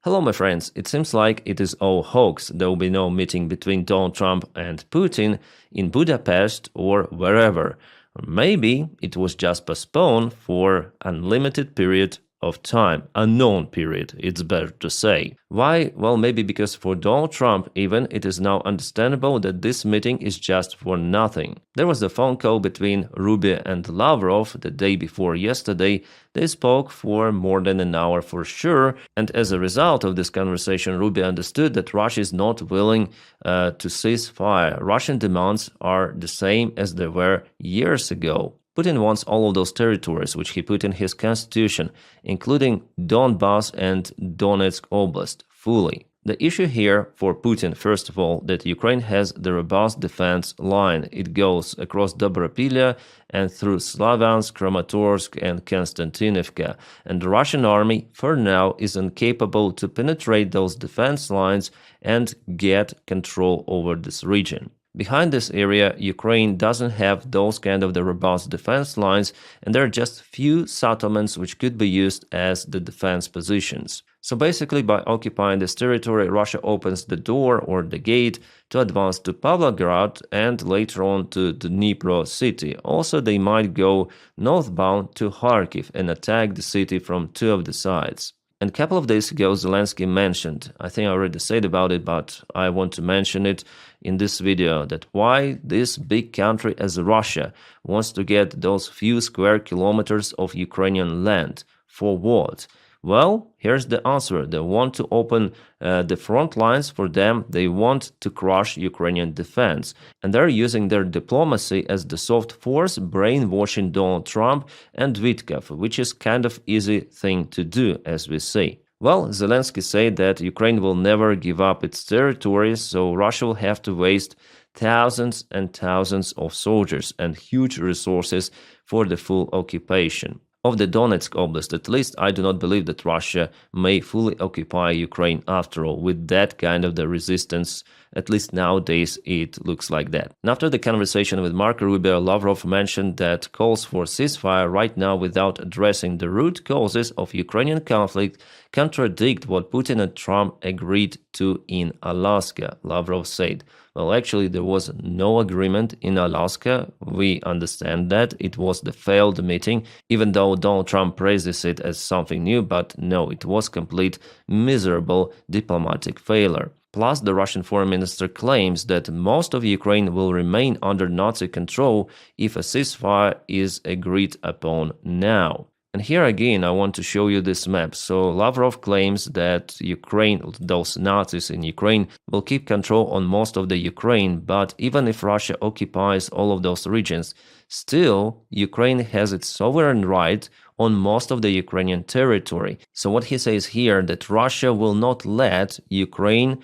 Hello, my friends. It seems like it is all hoax. There will be no meeting between Donald Trump and Putin in Budapest or wherever. Or maybe it was just postponed for unlimited period of time, unknown period, it's better to say. Why? Well, maybe because for Donald Trump even, it is now understandable that this meeting is just for nothing. There was a phone call between Rubbia and Lavrov the day before yesterday. They spoke for more than an hour for sure, and as a result of this conversation, Rubbia understood that Russia is not willing to cease fire. Russian demands are the same as they were years ago. Putin wants all of those territories which he put in his constitution, including Donbass and Donetsk Oblast, fully. The issue here for Putin, first of all, that Ukraine has the robust defense line. It goes across Dobropilya and through Slavyansk, Kramatorsk and Konstantinivka. And the Russian army, for now, is incapable to penetrate those defense lines and get control over this region. Behind this area, Ukraine doesn't have those kind of the robust defense lines, and there are just few settlements which could be used as the defense positions. So basically, by occupying this territory, Russia opens the door or the gate to advance to Pavlograd and later on to Dnipro city. Also, they might go northbound to Kharkiv and attack the city from two of the sides. And a couple of days ago, Zelensky mentioned, I think I already said about it, but I want to mention it in this video, that why this big country as Russia wants to get those few square kilometers of Ukrainian land. For what? Well, here's the answer. They want to open the front lines for them. They want to crush Ukrainian defense. And they're using their diplomacy as the soft force, brainwashing Donald Trump and Vitkov, which is kind of easy thing to do, as we say. Well, Zelensky said that Ukraine will never give up its territories, so Russia will have to waste thousands and thousands of soldiers and huge resources for the full occupation of the Donetsk Oblast. At least I do not believe that Russia may fully occupy Ukraine after all, with that kind of the resistance. At least nowadays it looks like that. And after the conversation with Marco Rubio, Lavrov mentioned that calls for ceasefire right now without addressing the root causes of Ukrainian conflict contradict what Putin and Trump agreed to in Alaska, Lavrov said. Well, actually, there was no agreement in Alaska. We understand that. It was the failed meeting, even though Donald Trump praises it as something new, but no, it was complete miserable diplomatic failure. Plus, the Russian foreign minister claims that most of Ukraine will remain under Nazi control if a ceasefire is agreed upon now. And here again, I want to show you this map. So Lavrov claims that Ukraine, those Nazis in Ukraine, will keep control on most of the Ukraine, but even if Russia occupies all of those regions, still Ukraine has its sovereign right on most of the Ukrainian territory. So what he says here, that Russia will not let Ukraine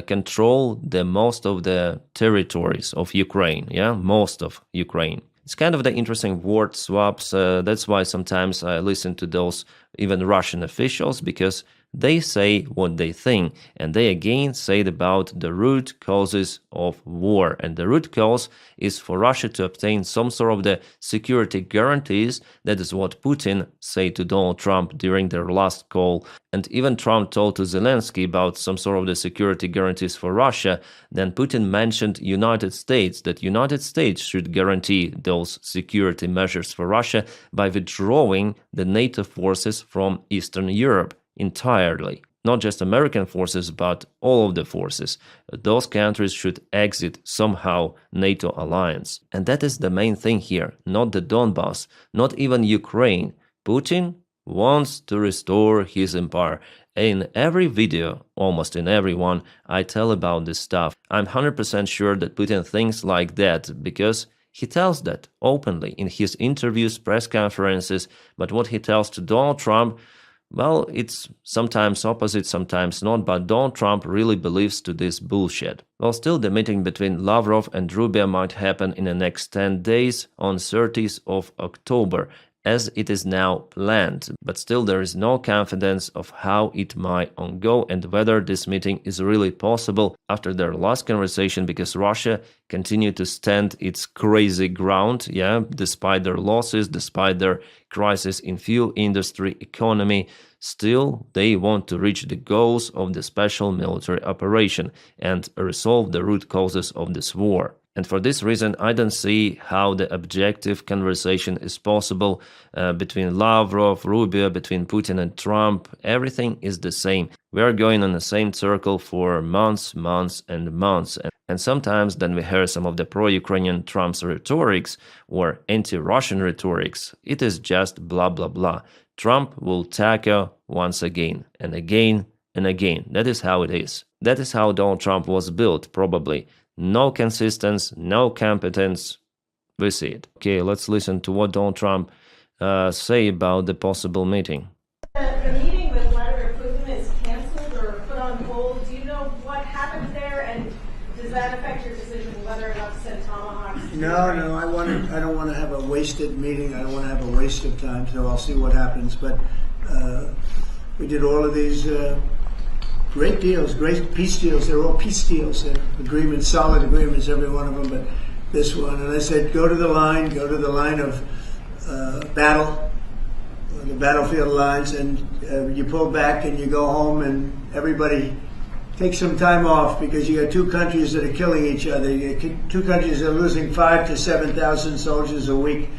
control the most of the territories of Ukraine, most of Ukraine. It's kind of the interesting word swaps. That's why sometimes I listen to those even Russian officials, because they say what they think, and they again say about the root causes of war. And the root cause is for Russia to obtain some sort of the security guarantees. That is what Putin said to Donald Trump during their last call. And even Trump told to Zelensky about some sort of the security guarantees for Russia. Then Putin mentioned United States, that United States should guarantee those security measures for Russia by withdrawing the NATO forces from Eastern Europe entirely. Not just American forces, but all of the forces. Those countries should exit somehow NATO alliance. And that is the main thing here, not the Donbass, not even Ukraine. Putin wants to restore his empire. In every video, almost in every one, I tell about this stuff. I'm 100% sure that Putin thinks like that, because he tells that openly in his interviews, press conferences. But what he tells to Donald Trump, well, it's sometimes opposite, sometimes not, but Donald Trump really believes to this bullshit. Well, still the meeting between Lavrov and Rubio might happen in the next 10 days on 30th of October, as it is now planned, but still there is no confidence of how it might go and whether this meeting is really possible after their last conversation, because Russia continued to stand its crazy ground, despite their losses, despite their crisis in fuel industry, economy. Still, they want to reach the goals of the special military operation and resolve the root causes of this war. And for this reason, I don't see how the objective conversation is possible between Lavrov, Rubio, between Putin and Trump. Everything is the same. We are going in the same circle for months, months, and months. And sometimes then we hear some of the pro-Ukrainian Trump's rhetorics or anti-Russian rhetorics. It is just blah, blah, blah. Trump will tackle once again and again and again. That is how it is. That is how Donald Trump was built, probably. No consistency, no competence. We see it. Okay, let's listen to what Donald Trump say about the possible meeting. The meeting with Vladimir Putin is canceled or put on hold. Do you know what happened there, and does that affect your decision whether or not to send Tomahawks? No, I don't want to have a wasted meeting. I don't want to have a waste of time, so I'll see what happens. But we did all of these great deals, great peace deals. They're all peace deals, agreements, solid agreements, every one of them. But this one, and I said, go to the line of battle, the battlefield lines, and you pull back and you go home, and everybody takes some time off, because you got two countries that are killing each other. You got two countries that are losing 5,000 to 7,000 soldiers a week.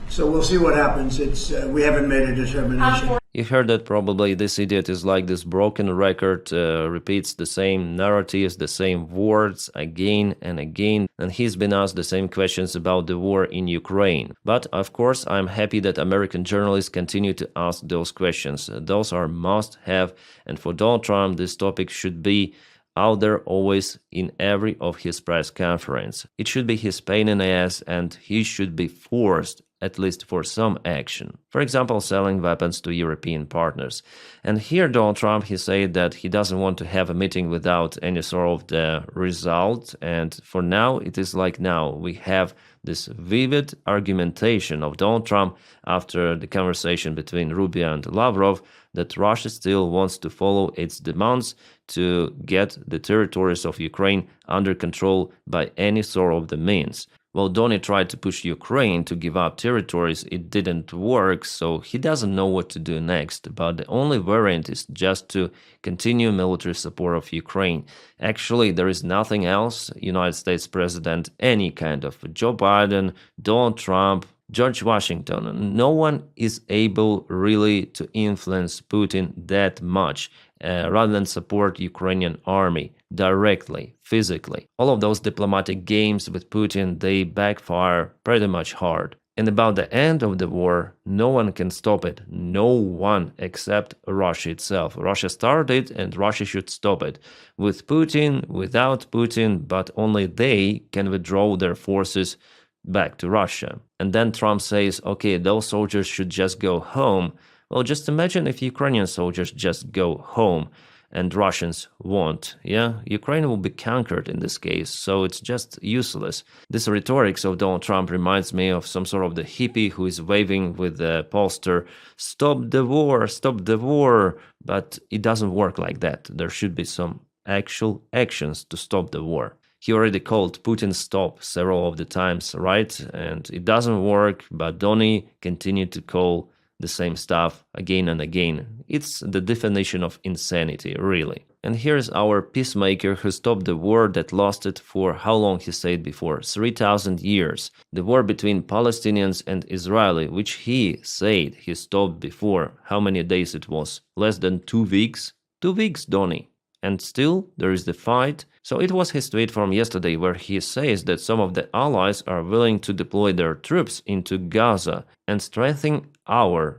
So we'll see what happens. We haven't made a determination. You heard that probably. This idiot is like this broken record, repeats the same narratives, the same words again and again, and he's been asked the same questions about the war in Ukraine. But of course, I'm happy that American journalists continue to ask those questions. Those are must-have, and for Donald Trump, this topic should be out there always in every of his press conference. It should be his pain in the ass, and he should be forced at least for some action. For example, selling weapons to European partners. And here Donald Trump, he said that he doesn't want to have a meeting without any sort of the result. And for now, it is like now we have this vivid argumentation of Donald Trump after the conversation between Rubio and Lavrov that Russia still wants to follow its demands to get the territories of Ukraine under control by any sort of the means. Well, Donny tried to push Ukraine to give up territories. It didn't work, so he doesn't know what to do next. But the only variant is just to continue military support of Ukraine. Actually, there is nothing else. United States President, any kind of Joe Biden, Donald Trump, George Washington, no one is able really to influence Putin that much rather than support Ukrainian army directly, physically. All of those diplomatic games with Putin, they backfire pretty much hard. And about the end of the war, no one can stop it. No one except Russia itself. Russia started and Russia should stop it. With Putin, without Putin, but only they can withdraw their forces back to Russia. And then Trump says, okay, those soldiers should just go home. Well, just imagine if Ukrainian soldiers just go home and Russians won't. Yeah, Ukraine will be conquered in this case, so it's just useless. This rhetoric of Donald Trump reminds me of some sort of the hippie who is waving with the poster, stop the war, but it doesn't work like that. There should be some actual actions to stop the war. He already called Putin stop several of the times, right? And it doesn't work, but Donny continued to call the same stuff again and again. It's the definition of insanity, really. And here's our peacemaker who stopped the war that lasted for how long he said before? 3,000 years. The war between Palestinians and Israeli, which he said he stopped before. How many days it was? Less than 2 weeks? 2 weeks, Donny. And still, there is the fight. So it was his tweet from yesterday where he says that some of the allies are willing to deploy their troops into Gaza and strengthen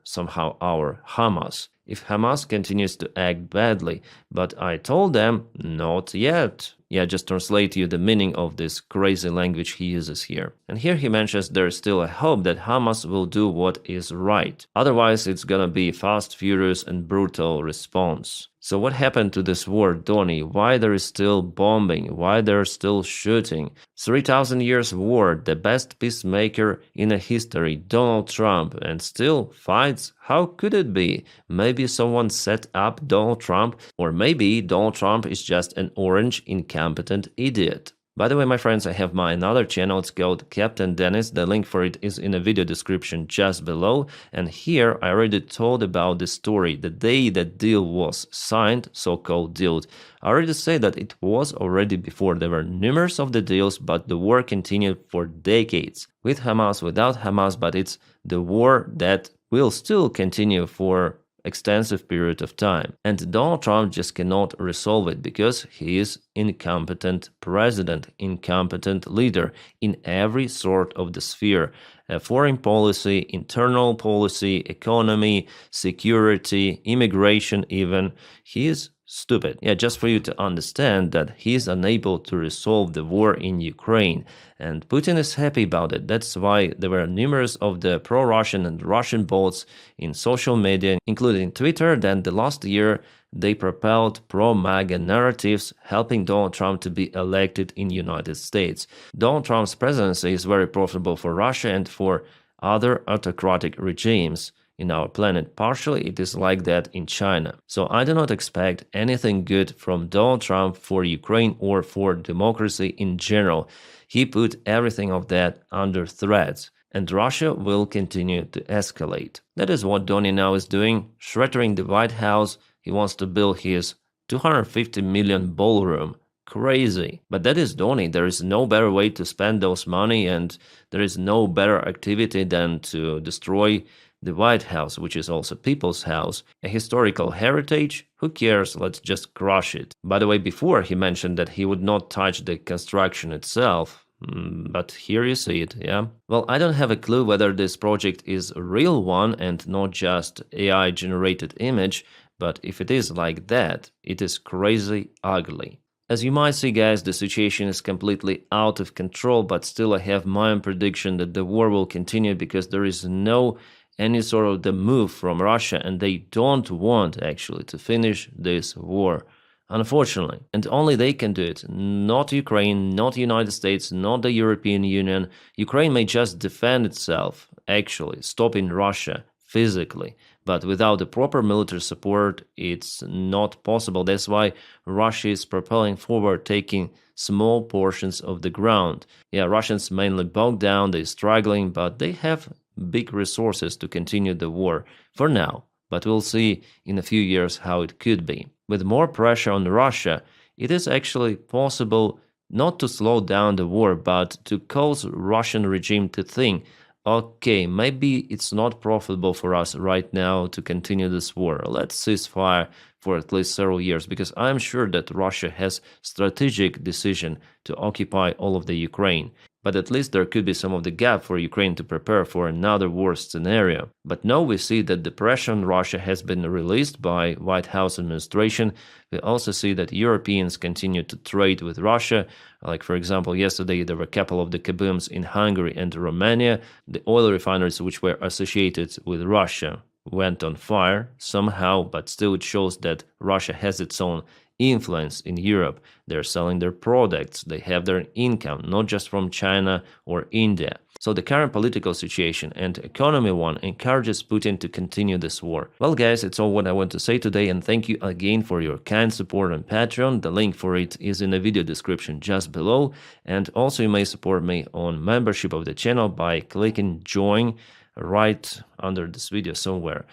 somehow our Hamas. If Hamas continues to act badly, but I told them, not yet. Yeah, just translate you the meaning of this crazy language he uses here. And here he mentions there is still a hope that Hamas will do what is right. Otherwise, it's gonna be fast, furious, and brutal response. So what happened to this war, Donny? Why there is still bombing? Why they're still shooting? 3,000 years war, the best peacemaker in a history, Donald Trump, and still fights? How could it be? Maybe someone set up Donald Trump, or maybe Donald Trump is just an orange, incompetent idiot. By the way, my friends, I have my another channel. It's called Captain Dennis. The link for it is in the video description just below. And here I already told about the story. The day that deal was signed, so-called deal, I already say that it was already before. There were numerous of the deals, but the war continued for decades. With Hamas, without Hamas, but it's the war that will still continue for extensive period of time. And Donald Trump just cannot resolve it because he is incompetent president, incompetent leader in every sort of the sphere. Foreign policy, internal policy, economy, security, immigration even. He is stupid. Yeah, just for you to understand that he is unable to resolve the war in Ukraine. And Putin is happy about it. That's why there were numerous of the pro-Russian and Russian bots in social media, including Twitter. Then the last year, they propelled pro-MAGA narratives, helping Donald Trump to be elected in the United States. Donald Trump's presidency is very profitable for Russia and for other autocratic regimes in our planet. Partially, it is like that in China. So I do not expect anything good from Donald Trump for Ukraine or for democracy in general. He put everything of that under threat, and Russia will continue to escalate. That is what Donny now is doing, shattering the White House. He wants to build his 250 million ballroom. Crazy. But that is Donny. There is no better way to spend those money, and there is no better activity than to destroy the White House, which is also people's house, a historical heritage. Who cares? Let's just crush it. By the way, before he mentioned that he would not touch the construction itself. But here you see it, yeah? Well, I don't have a clue whether this project is a real one and not just AI-generated image, but if it is like that, it is crazy ugly. As you might see, guys, the situation is completely out of control, but still I have my own prediction that the war will continue because there is no any sort of the move from Russia, and they don't want actually to finish this war, unfortunately. And only they can do it, not Ukraine, not the United States, not the European Union. Ukraine may just defend itself, actually, stopping Russia physically. But without the proper military support, it's not possible. That's why Russia is propelling forward, taking small portions of the ground. Yeah, Russians mainly bogged down, they're struggling, but they have big resources to continue the war for now, but we'll see in a few years how it could be. With more pressure on Russia, it is actually possible not to slow down the war, but to cause Russian regime to think, okay, maybe it's not profitable for us right now to continue this war. Let's cease fire for at least several years, because I'm sure that Russia has strategic decision to occupy all of the Ukraine. But at least there could be some of the gap for Ukraine to prepare for another war scenario. But now we see that the pressure on Russia has been released by White House administration. We also see that Europeans continue to trade with Russia. Like, for example, yesterday there were a couple of the kabooms in Hungary and Romania. The oil refineries which were associated with Russia went on fire somehow, but still it shows that Russia has its own influence in Europe. They're selling their products, they have their income, not just from China or India. So the current political situation and economy one encourages Putin to continue this war. Well, guys, it's all what I want to say today, and thank you again for your kind support on Patreon. The link for it is in the video description just below. And also you may support me on membership of the channel by clicking join right under this video somewhere.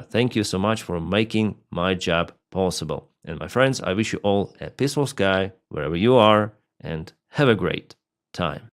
Thank you so much for making my job possible. And my friends, I wish you all a peaceful sky wherever you are, and have a great time.